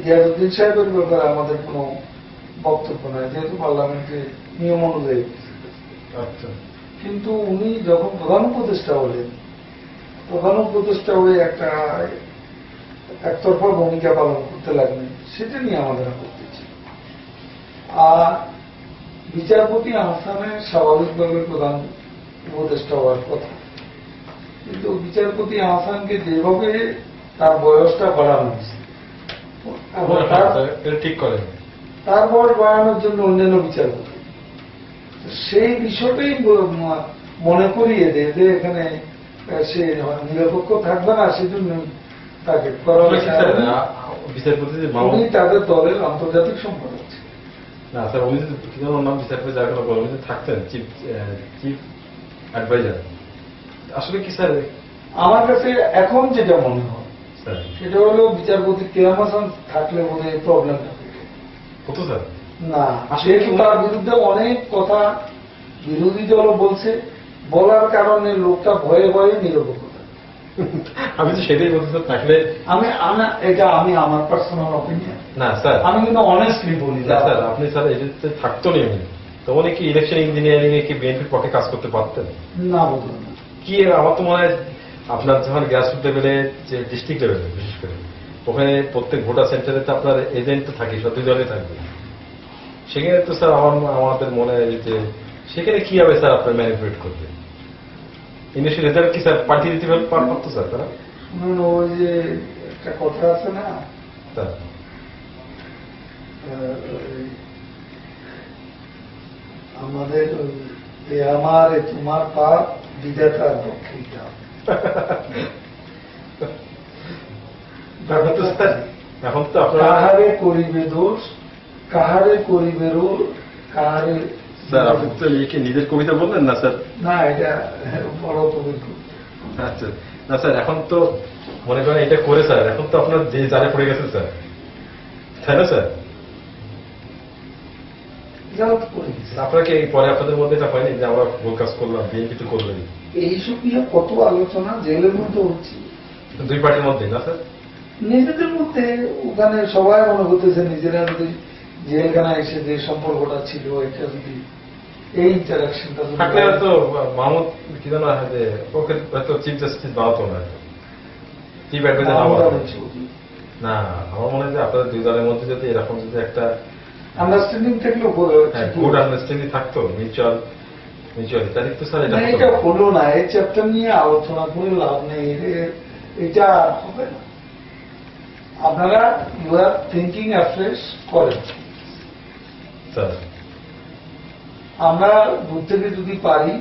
গিয়াসউদ্দিন সাহেবের ব্যাপারে আমাদের কোনো বক্তব্য নাই, যেহেতু পার্লামেন্টে নিয়ম অনুযায়ী। আচ্ছা, কিন্তু উনি যখন প্রধান উপদেষ্টা হলেন, প্রধান উপদেষ্টা হয়ে একটা একতরফা ভূমিকা পালন করতে লাগলেন, সেটা নিয়ে আমাদের আপত্তি ছিল। আর বিচারপতি আহসানের স্বাভাবিকভাবে প্রধান উপদেষ্টা হওয়ার কথা, কিন্তু বিচারপতি আহসানকে যেভাবে তার বয়সটা বাড়ানো হয়েছে, ঠিক করেন, তার বয়স বাড়ানোর জন্য অন্যান্য বিচারপতি সেই বিষয়টাই মনে করিয়ে দেয় যে এখানে সে নিরপেক্ষ থাকবে না, সেজন্য তাকে করা হয়েছে। উনি তাদের দলের আন্তর্জাতিক সম্পাদক ছিলেন। না স্যার, উনি কি যেন নাম বিচারপতি যার কথা বলেন, উনি থাকতেন চিফ অ্যাডভাইজার। আসলে কি স্যার, আমার কাছে এখন যেটা মনে হয় সেটা হলো বিচারপতি কেরাম হাসান থাকলে বোধহয় প্রবলেম হতো স্যার। না, আসলে তার বিরুদ্ধে অনেক কথা বিরোধী দলও বলছে, বলার কারণে লোকটা ভয়ে ভয়ে নিরপেক্ষ। আমি তো সেটাই বলতে স্যার, থাকলে এটা আমি আমার পার্সোনাল অপিনিয়ন। না স্যার, আমি কিন্তু অনেস্টলি বলি না স্যার, আপনি স্যার এটাতে থাকতো না, তো উনি কি ইলেকশন ইঞ্জিনিয়ারিং এ কি বিএনপির পক্ষে কাজ করতে পারতেন? না, বুঝলাম না কি। আমার তো মনে হয় আপনার যখন গ্রাসরুট লেভেলে, যে ডিস্ট্রিক্ট লেভেলে বিশেষ করে, ওখানে প্রত্যেক ভোটার সেন্টারে তো আপনার এজেন্ট তো থাকে, সব দুই দলে থাকবে। সেখানে তো স্যার আমাদের মনে হয় যে সেখানে কি হবে স্যার, আপনার ম্যানিপুলেট করবে ইনিশিয়াল রেজাল্ট কি স্যার পার্টি দিতে পারতো স্যার তারা? শুনুন, ওই যে একটা কথা আছে না, স্যার আমাদের আমার তোমার পাপ বিধাতার পক্ষে এখন তো আপনারা কাহারে করিবে দোষ, কাহারে করিবে রোল, কাহারে। স্যার আপনি তো কি নিজের কবিতা বললেন না স্যার? না, এটা বড় কবিতা। আচ্ছা, না স্যার, এখন তো মনে করেন এটা করে স্যার, এখন তো আপনার যে জালে পড়ে গেছে স্যার, তাই না স্যার? আপনাকে পরে আপনাদের মধ্যে এটা হয়নি যে আমরা ভুল কাজ করলাম, বিএনপি তো করলেন? এইসব নিয়ে কত আলোচনা জেলের মধ্যে হচ্ছে, দুই পার্টির মধ্যে না স্যার? নিজেদের মধ্যে। ওখানে সবাই মনে করতেছে নিজেরা যদি জেলখানায় এসে যে সম্পর্কটা ছিল, এটা যদি এই ইন্টারাকশনটা থাকলে হয়তো মাহমুদ কি জানা যে ওকে হয়তো চিফ জাস্টিস বানাতো না, চিফ অ্যাডভাইজার না। আমার মনে হয় যে আপনাদের দুই দলের মধ্যে যদি এরকম যদি একটা আন্ডারস্ট্যান্ডিং থাকলেও গুড আন্ডারস্ট্যান্ডিং থাকতো, মিউচুয়ালি, তাহলে তো স্যার এটা হলো না। এই চ্যাপ্টার নিয়ে আলোচনা করে লাভ নেই, এটা হবে না। আপনারা ইউ আর থিঙ্কিং অ্যাফ্রেশ করেন। স্যার আমরা দূর থেকে যদি পারি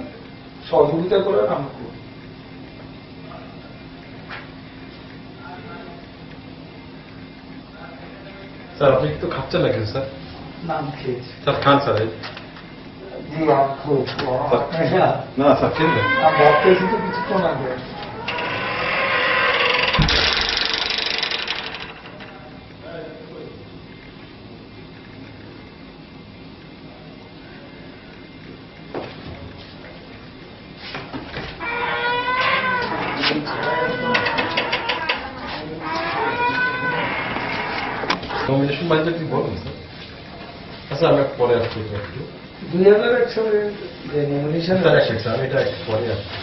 সহযোগিতা করার, আমরা করি। স্যার আপনি তো খাচ্ছেন না কিছু স্যার? নাম খেয়েছি স্যার, খান স্যার। জি, আমি খুব না স্যার, খেন না। ভাবতেছি তো কিছুক্ষণ আগে। নমিনেশন বাজেট কি বলুন স্যার? আচ্ছা, আমি পরে আসছি একটু। 2001 সালে যে নমিনেশন, স্যার এটা পরে আসছি।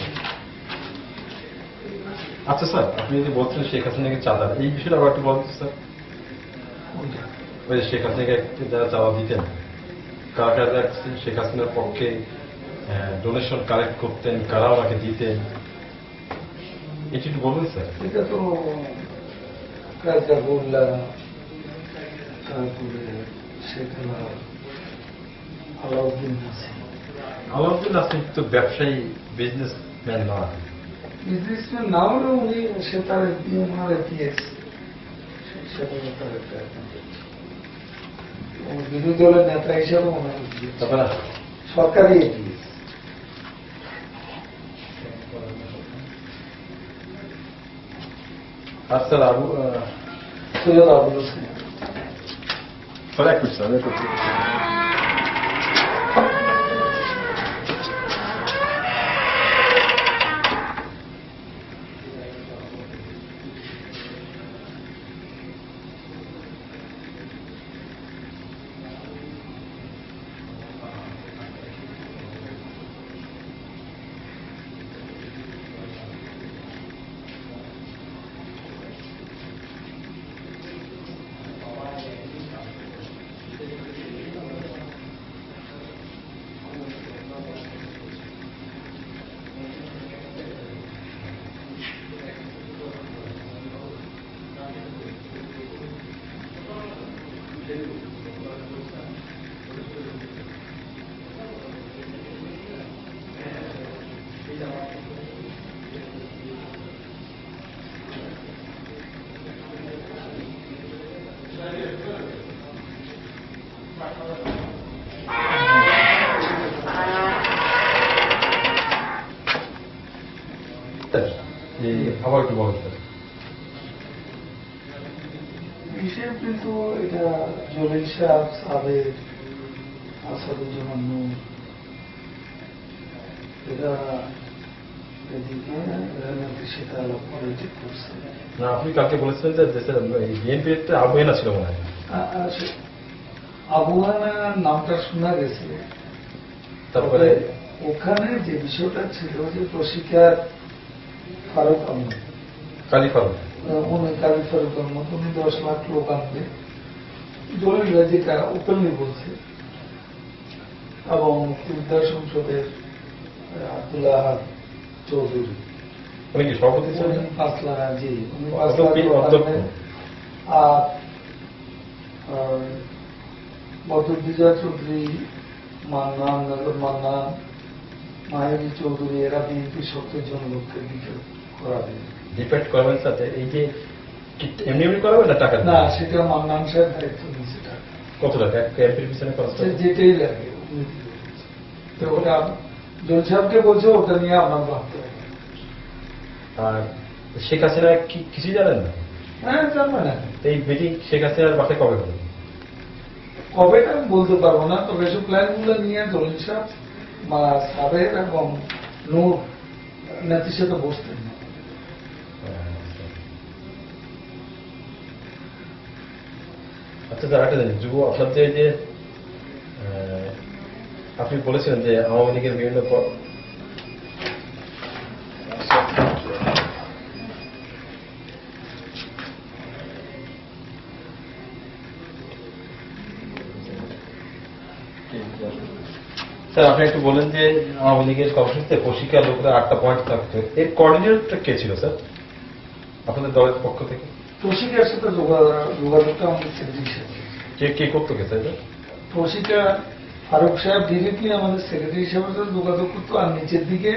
আচ্ছা স্যার, আপনি যদি বলছেন শেখ হাসিনাকে চাঁদা, এই বিষয়টা আবার একটু বলতে স্যার। ওই শেখ হাসিনাকে যারা চাঁদা দিতেন, কারা কারা শেখ হাসিনার পক্ষে ডোনেশন কালেক্ট করতেন, কারা ওনাকে দিতেন, এটি একটু বলবেন স্যার? এটা তো কাজা, তারপরে সেখানে আলাউদ্দিন নাসির। আলাউদ্দিন নাসির তো ব্যবসায়ী, বিজনেসম্যান না। বিজনেসম্যান না হলেও উনি সে তার ওনার ইতিহাস, বিরোধী দলের নেতা হিসাবে ওনার সরকারি ইতিহাস। আর স্যার সৈয়দ আবুল হোসেন। স্যার এক মিনিট স্যার, আবার একটু বলেন স্যার। বিষয় কিন্তু এটা জলিল সাহেব, সাবের, আসাদুজ্জামান নূর, এরা এদিকে সেটা আলাপ করে ঠিক করছে। না, আপনি কালকে বলেছিলেন যে বিএনপির আবু হেনা ছিল মনে হয়। আবু হেনার নামটা শোনা গেছে, তারপরে ওখানে যে বিষয়টা ছিল যে প্রশিক্ষার ফারুক আহমদ, কালী ফারুক, উনি কালী ফারুক আহমদ, উনি 10 লাখ লোক আনবে, জলিল যেটা ওপেনলি বলছে। এবং মুক্তিযোদ্ধা সংসদের আব্দুল্লাহ আহাদ চৌধুরী, উনি কি সভাপতি ছিলেন? উনি 5 লাখ, জি উনি 5 অধ্যক্ষ। লাখ লোক আনবেন। আর বদরুদ্দোজা চৌধুরী, মান্নান, নজর মান্নান, মাহেদি চৌধুরী, এরা বিএনপি 70 জন লোককে দিকে করাবে। ডিপেন্ড করবেন সাথে এই যে এমনি এমনি করাবেন না টাকা না, সেটা মান্নান সাহেব দায়িত্ব নিয়েছে। টাকা কত টাকা এক এমপির পিছনে খরচ হবে? যেটাই লাগে উনি দিবে। তো ওটা জল সাহেবকে বলছে ওটা নিয়ে আপনার ভাবতে হবে। আর শেখ হাসিনা কিছু জানেন না? হ্যাঁ, জানবে না। এই মিটিং শেখ হাসিনার বাসায় কবে হবে? কবেটা আমি বলতে পারবো না, তবে এসব প্ল্যানগুলো নিয়ে জলিল সাহেব বা সাবের এবং নূর নেত্রীর সাথে বসতেন না। আচ্ছা স্যার, একটা জানি যুব আপনার যে আপনি বলেছিলেন যে আওয়ামী লীগের বিভিন্ন স্যার আপনি একটু বলেন যে আওয়ামী লীগের কর্মসূচিতে প্রশিক্ষার লোকরা 8টা পয়েন্ট থাকতো, এর কোঅর্ডিনেটরটা কে ছিল স্যার আপনাদের দলের পক্ষ থেকে? প্রশিকার সাথে যোগাযোগটা আমাদের সেক্রেটারি সাহেব। কে করতো কে স্যার? প্রশিকা ফারুক সাহেব ডিরেক্টলি আমাদের সেক্রেটারি সাহেবের সাথে যোগাযোগ করতো, আর নিচের দিকে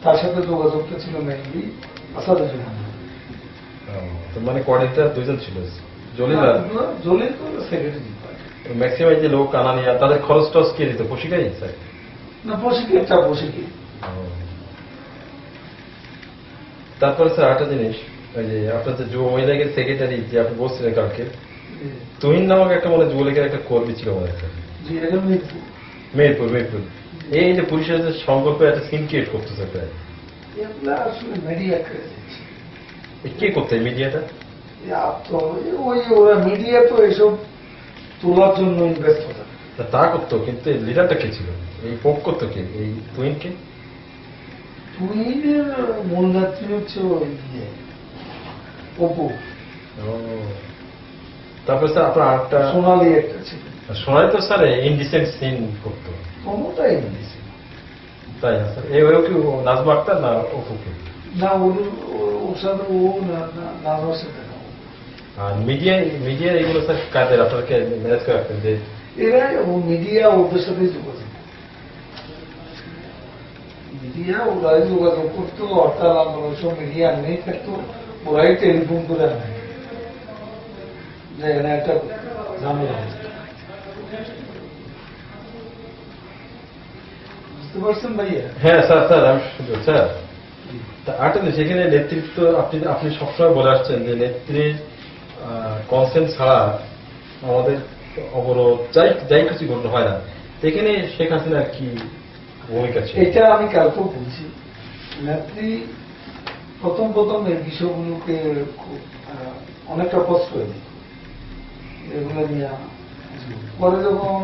তার সাথে যোগাযোগটা ছিল মেনলি আসাদুজ্জামান। মানে কোঅর্ডিনেটর দুইজন ছিল, জলিল আর জলিল তো সেক্রেটারি। ম্যাক্সিমাম যে লোক আনা নিয়ে তাদের খরচ টরচ কে দিত? প্রশিকাই স্যার? না, প্রশিক্ষা প্রশিক্ষি। তারপরে স্যার একটা জিনিস, ওই যে আপনার যে যুব মহিলা লীগের সেক্রেটারি যে আপনি বলছিলেন কালকে, তুহিন নামক একটা মানে যুব লীগের একটা কর্মী ছিল মনে হয়। জি, এটা মেহেরপুর। এই যে পুলিশের যে সংকল্প একটা সিন ক্রিয়েট করতেছে প্রায়, এগুলা আসলে মিডিয়া কে করতে মিডিয়াটা? ওরা মিডিয়া তো এসব তোলার জন্য ব্যস্ত থাকে। তা করতো, কিন্তু লিডারটা কে ছিল? এই পোক করতো কে? এই তুহিনকে? তুহিনের মূল নেত্রী হচ্ছে ওই অপু। তারপরে স্যার আপনার আরেকটা সোনালি একটা ছিল। সোনালি তো স্যার ইনডিসেন্ট সিন করতো। কোনোটাই ইংলিশে তাই না স্যার? এবারেও কি নাজমা আক্তার না অপুকে? না, ওর সাথে ও নাজমার সাথে না। আর মিডিয়া এগুলো স্যার কাদের আপনাকে ম্যানেজ করে রাখতেন যে এরা মিডিয়া ওদের সাথে যোগাযোগ, মিডিয়া ওরাই যোগাযোগ করতো, হরতাল আন্দোলন সব মিডিয়া নেই থাকতো, ওরাই টেলিফোন করে আনে যে এখানে একটা ঝামেলা হচ্ছে। বুঝতে পারছেন ভাইয়া? হ্যাঁ স্যার আমি শুনছি স্যার। আরেকটা জিনিস, সেখানে নেতৃত্ব আপনি সবসময় বলে আসছেন যে নেত্রীর কনসেন্ট ছাড়া আমাদের অবরোধ যাই কিছু ঘটনা হয় না। এখানে শেখ হাসিনার কি ভূমিকা ছিল? এটা আমি কালকেও বলছি, নেত্রী প্রথম এই বিষয়গুলোকে অনেকটা কষ্ট হয়ে দিত এগুলো নিয়ে। পরে যখন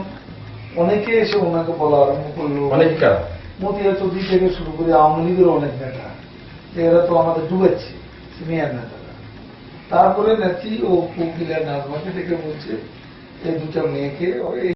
অনেকে এসে ওনাকে বলা আরম্ভ করলো, অনেক মতিয়া চৌধুরী থেকে শুরু করে আওয়ামী লীগের অনেক নেতা, যে এরা তো আমাদের ডুবেছে, সিনিয়র নেতারা। তারপরে নেত্রী ও কোকিলা নাজমাকে ডেকে বলছে এই দুটা মেয়েকে